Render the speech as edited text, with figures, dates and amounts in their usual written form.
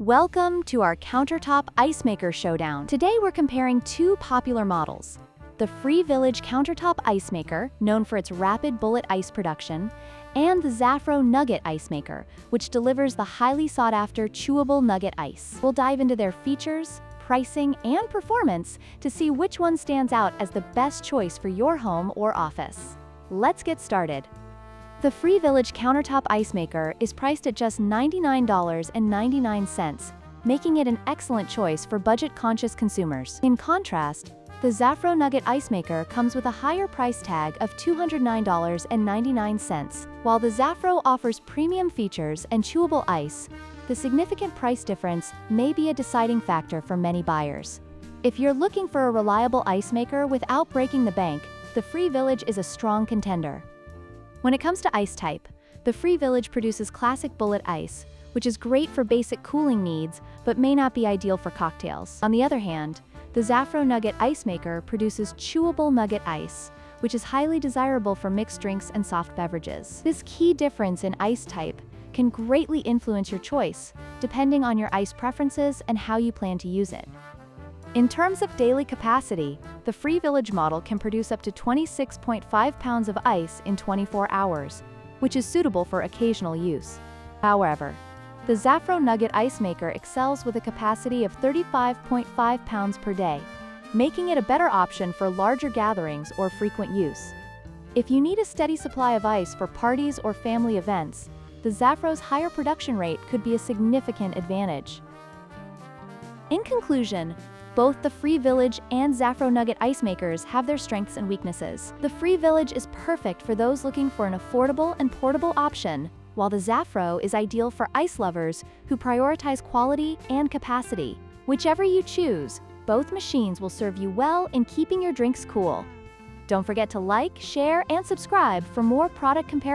Welcome to our Countertop Ice Maker Showdown. Today we're comparing two popular models. The Free Village Countertop Ice Maker, known for its rapid bullet ice production, and the Zafro Nugget Ice Maker, which delivers the highly sought-after chewable nugget ice. We'll dive into their features, pricing, and performance to see which one stands out as the best choice for your home or office. Let's get started. The Free Village Countertop Ice Maker is priced at just $99.99, making it an excellent choice for budget-conscious consumers. In contrast, the Zafro Nugget Ice Maker comes with a higher price tag of $209.99. While the Zafro offers premium features and chewable ice, the significant price difference may be a deciding factor for many buyers. If you're looking for a reliable ice maker without breaking the bank, the Free Village is a strong contender. When it comes to ice type, the Free Village produces classic bullet ice, which is great for basic cooling needs, but may not be ideal for cocktails. On the other hand, the Zafro Nugget Ice Maker produces chewable nugget ice, which is highly desirable for mixed drinks and soft beverages. This key difference in ice type can greatly influence your choice, depending on your ice preferences and how you plan to use it. In terms of daily capacity, the Free Village model can produce up to 26.5 pounds of ice in 24 hours, which is suitable for occasional use. However, the Zafro Nugget Ice Maker excels with a capacity of 35.5 pounds per day, making it a better option for larger gatherings or frequent use. If you need a steady supply of ice for parties or family events, the Zafro's higher production rate could be a significant advantage. In conclusion, both the Free Village and Zafro Nugget Ice Makers have their strengths and weaknesses. The Free Village is perfect for those looking for an affordable and portable option, while the Zafro is ideal for ice lovers who prioritize quality and capacity. Whichever you choose, both machines will serve you well in keeping your drinks cool. Don't forget to like, share, and subscribe for more product comparisons.